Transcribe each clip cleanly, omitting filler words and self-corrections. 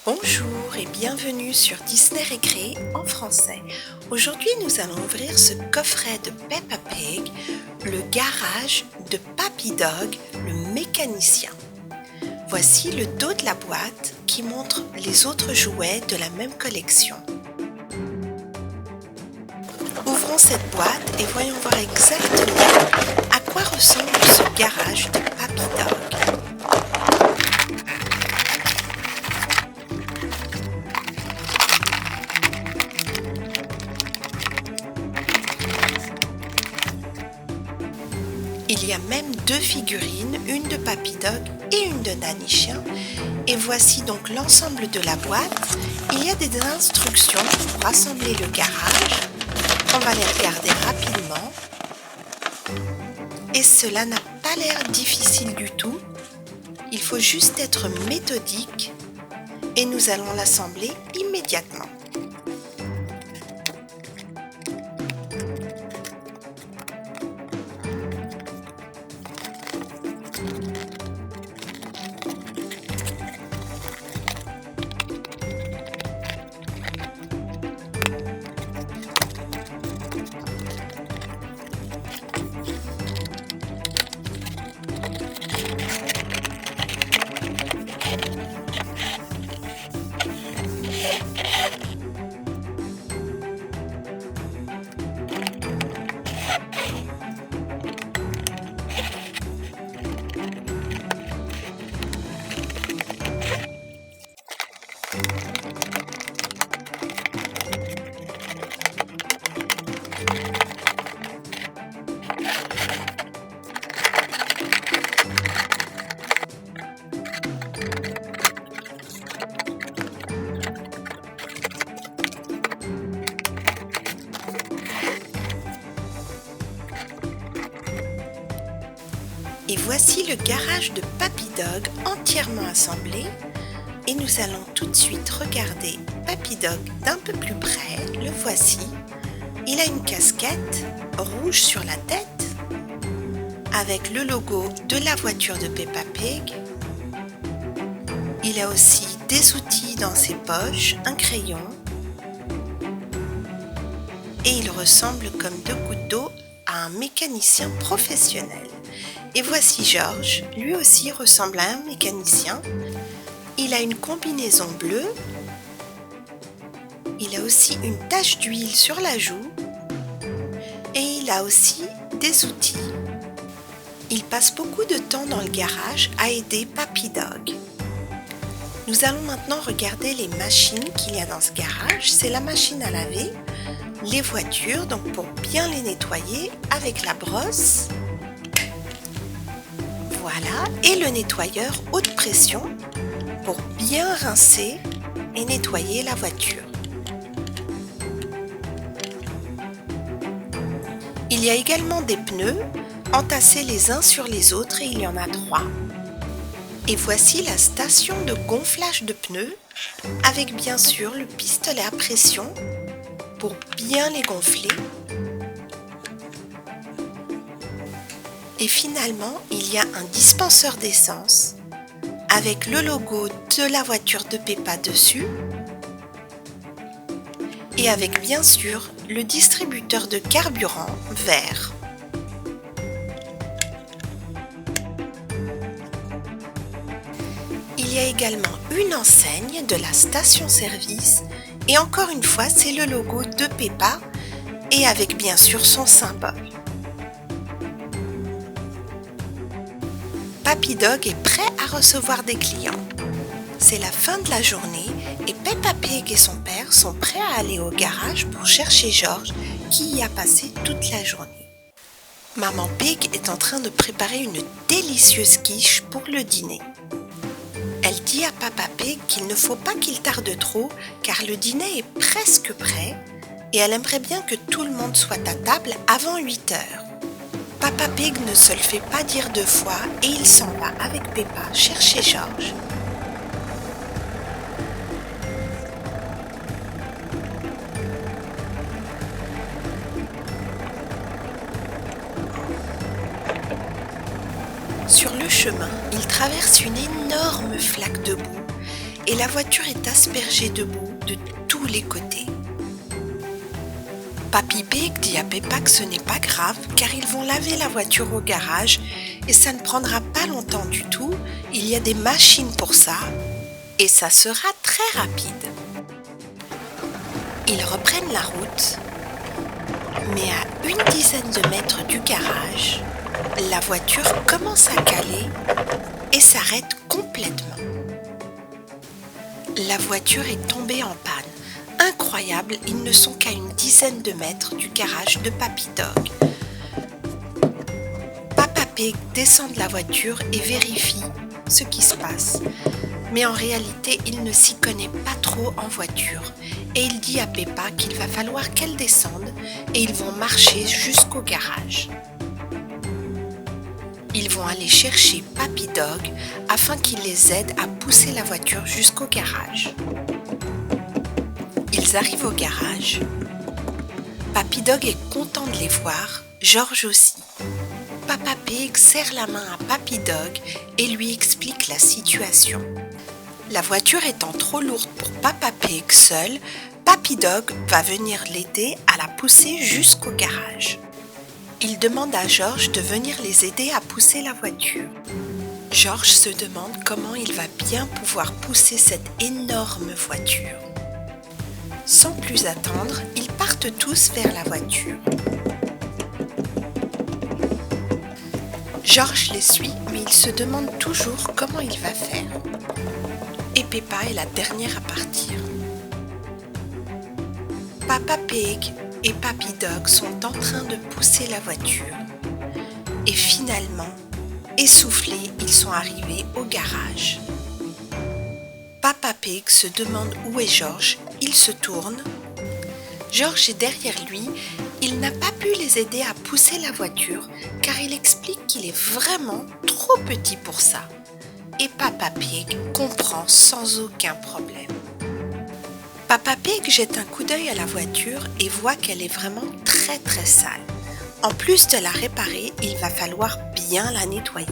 Bonjour et bienvenue sur Disney Récré en français. Aujourd'hui, nous allons ouvrir ce coffret de Peppa Pig, le garage de Papy Dog, le mécanicien. Voici le dos de la boîte qui montre les autres jouets de la même collection. Ouvrons cette boîte et voyons voir exactement à quoi ressemble ce garage de Papy Dog. Il y a même deux figurines, une de Papy Dog et une de Danny Chien. Et voici donc l'ensemble de la boîte. Il y a des instructions pour assembler le garage. On va les regarder rapidement. Et cela n'a pas l'air difficile du tout. Il faut juste être méthodique et nous allons l'assembler immédiatement. Et voici le garage de Papy Dog entièrement assemblé. Et nous allons tout de suite regarder Papy Dog d'un peu plus près. Le voici. Il a une casquette rouge sur la tête avec le logo de la voiture de Peppa Pig. Il a aussi des outils dans ses poches, un crayon. Et il ressemble comme deux gouttes d'eau à un mécanicien professionnel. Et voici George, lui aussi ressemble à un mécanicien. Il a une combinaison bleue. Il a aussi une tache d'huile sur la joue. Et il a aussi des outils. Il passe beaucoup de temps dans le garage à aider Papy Dog. Nous allons maintenant regarder les machines qu'il y a dans ce garage. C'est la machine à laver, les voitures, donc pour bien les nettoyer avec la brosse. Voilà, et le nettoyeur haute pression pour bien rincer et nettoyer la voiture. Il y a également des pneus entassés les uns sur les autres et il y en a 3. Et voici la station de gonflage de pneus avec bien sûr le pistolet à pression pour bien les gonfler. Et finalement, il y a un dispenseur d'essence avec le logo de la voiture de Peppa dessus et avec bien sûr le distributeur de carburant vert. Il y a également une enseigne de la station-service et encore une fois, c'est le logo de Peppa et avec bien sûr son symbole. Papy Dog est prêt à recevoir des clients. C'est la fin de la journée et Peppa Pig et son père sont prêts à aller au garage pour chercher George qui y a passé toute la journée. Maman Pig est en train de préparer une délicieuse quiche pour le dîner. Elle dit à Papa Pig qu'il ne faut pas qu'il tarde trop car le dîner est presque prêt et elle aimerait bien que tout le monde soit à table avant 8 heures. Papa Pig ne se le fait pas dire 2 fois et il s'en va avec Peppa chercher George. Sur le chemin, il traverse une énorme flaque de boue et la voiture est aspergée de boue de tous les côtés. Papy Pig dit à Peppa que ce n'est pas grave car ils vont laver la voiture au garage et ça ne prendra pas longtemps du tout, il y a des machines pour ça et ça sera très rapide. Ils reprennent la route, mais à une dizaine de mètres du garage, la voiture commence à caler et s'arrête complètement. La voiture est tombée en panne. Incroyable, ils ne sont qu'à une dizaine de mètres du garage de Papy Dog. Papa Pig descend de la voiture et vérifie ce qui se passe. Mais en réalité, il ne s'y connaît pas trop en voiture. Et il dit à Peppa qu'il va falloir qu'elle descende et ils vont marcher jusqu'au garage. Ils vont aller chercher Papy Dog afin qu'il les aide à pousser la voiture jusqu'au garage. Ils arrivent au garage. Papy Dog est content de les voir, George aussi. Papa Pig serre la main à Papy Dog et lui explique la situation. La voiture étant trop lourde pour Papa Pig seul, Papy Dog va venir l'aider à la pousser jusqu'au garage. Il demande à George de venir les aider à pousser la voiture. George se demande comment il va bien pouvoir pousser cette énorme voiture. Sans plus attendre, ils partent tous vers la voiture. George les suit, mais il se demande toujours comment il va faire. Et Peppa est la dernière à partir. Papa Pig et Papy Dog sont en train de pousser la voiture. Et finalement, essoufflés, ils sont arrivés au garage. Papa Pig se demande où est George. Il se tourne. George est derrière lui. Il n'a pas pu les aider à pousser la voiture car il explique qu'il est vraiment trop petit pour ça. Et Papa Pig comprend sans aucun problème. Papa Pig jette un coup d'œil à la voiture et voit qu'elle est vraiment très très sale. En plus de la réparer, il va falloir bien la nettoyer.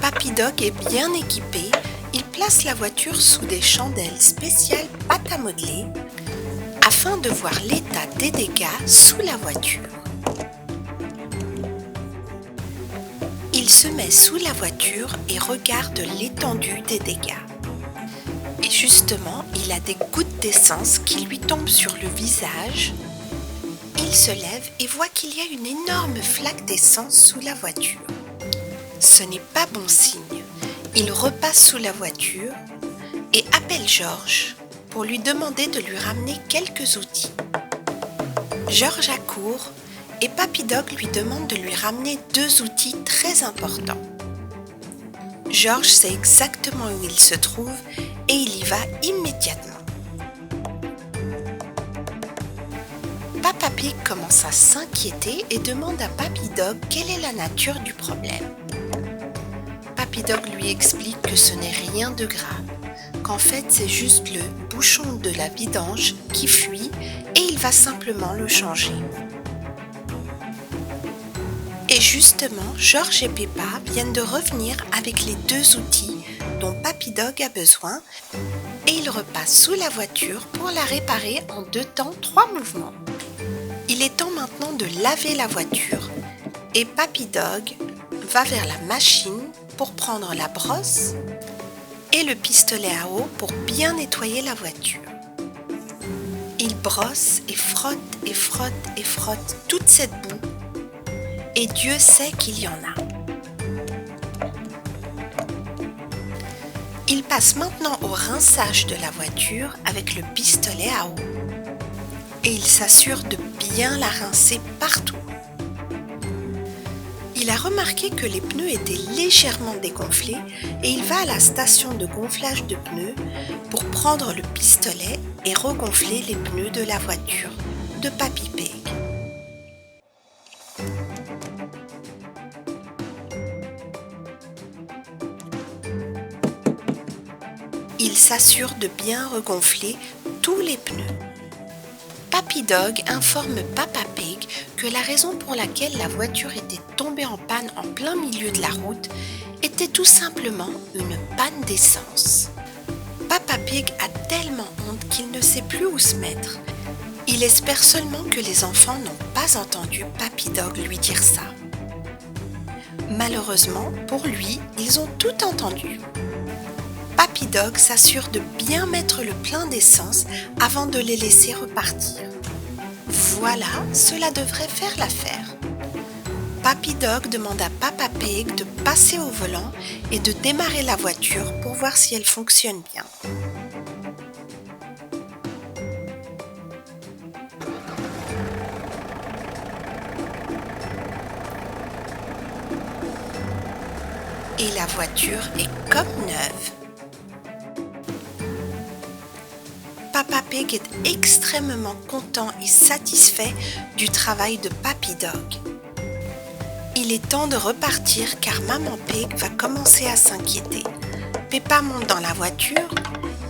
Papy Dog est bien équipé. Il place la voiture sous des chandelles spéciales pâte à modeler afin de voir l'état des dégâts sous la voiture. Il se met sous la voiture et regarde l'étendue des dégâts. Et justement, il a des gouttes d'essence qui lui tombent sur le visage. Il se lève et voit qu'il y a une énorme flaque d'essence sous la voiture. Ce n'est pas bon signe. Il repasse sous la voiture et appelle George pour lui demander de lui ramener quelques outils. George accourt et Papy Dog lui demande de lui ramener 2 outils très importants. George sait exactement où il se trouve et il y va immédiatement. Papa Pig commence à s'inquiéter et demande à Papy Dog quelle est la nature du problème. Papy Dog lui explique que ce n'est rien de grave, qu'en fait c'est juste le bouchon de la vidange qui fuit et il va simplement le changer. Et justement, George et Peppa viennent de revenir avec les 2 outils dont Papy Dog a besoin et il repasse sous la voiture pour la réparer en 2 temps 3 mouvements. Il est temps maintenant de laver la voiture et Papy Dog va vers la machine pour prendre la brosse et le pistolet à eau pour bien nettoyer la voiture. Il brosse et frotte et frotte et frotte toute cette boue et Dieu sait qu'il y en a. Il passe maintenant au rinçage de la voiture avec le pistolet à eau et il s'assure de bien la rincer partout. Il a remarqué que les pneus étaient légèrement dégonflés et il va à la station de gonflage de pneus pour prendre le pistolet et regonfler les pneus de la voiture de Papy Pig. Il s'assure de bien regonfler tous les pneus. Papy Dog informe Papa Pig que la raison pour laquelle la voiture était tombée en panne en plein milieu de la route était tout simplement une panne d'essence. Papa Pig a tellement honte qu'il ne sait plus où se mettre. Il espère seulement que les enfants n'ont pas entendu Papy Dog lui dire ça. Malheureusement, pour lui, ils ont tout entendu. Papy Dog s'assure de bien mettre le plein d'essence avant de les laisser repartir. Voilà, cela devrait faire l'affaire. Papy Dog demande à Papa Pig de passer au volant et de démarrer la voiture pour voir si elle fonctionne bien. Et la voiture est comme neuve. Papa Pig est extrêmement content et satisfait du travail de Papy Dog. Il est temps de repartir car Maman Pig va commencer à s'inquiéter. Peppa monte dans la voiture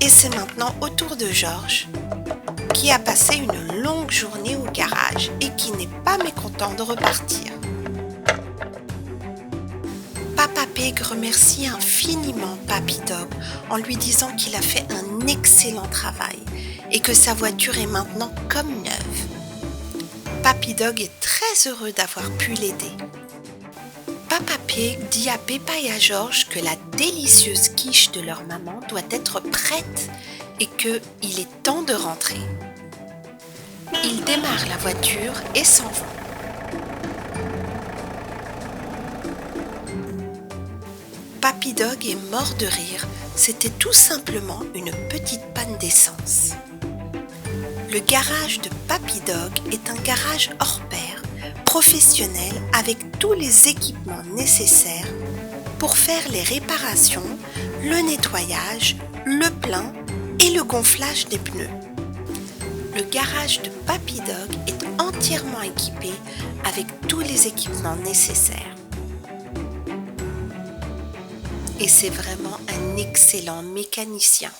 et c'est maintenant au tour de George, qui a passé une longue journée au garage et qui n'est pas mécontent de repartir. Papa Pig remercie infiniment Papy Dog en lui disant qu'il a fait un excellent travail et que sa voiture est maintenant comme neuve. Papy Dog est très heureux d'avoir pu l'aider. Papa Pig dit à Peppa et à George que la délicieuse quiche de leur maman doit être prête et qu'il est temps de rentrer. Ils démarrent la voiture et s'en vont. Papy Dog est mort de rire, c'était tout simplement une petite panne d'essence. Le garage de Papy Dog est un garage hors pair, professionnel avec tous les équipements nécessaires pour faire les réparations, le nettoyage, le plein et le gonflage des pneus. Le garage de Papy Dog est entièrement équipé avec tous les équipements nécessaires. Et c'est vraiment un excellent mécanicien.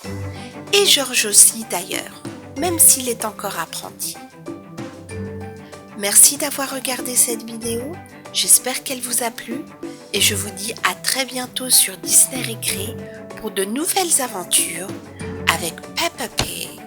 Et George aussi d'ailleurs, même s'il est encore apprenti. Merci d'avoir regardé cette vidéo, j'espère qu'elle vous a plu et je vous dis à très bientôt sur Disney Récré pour de nouvelles aventures avec Peppa Pig.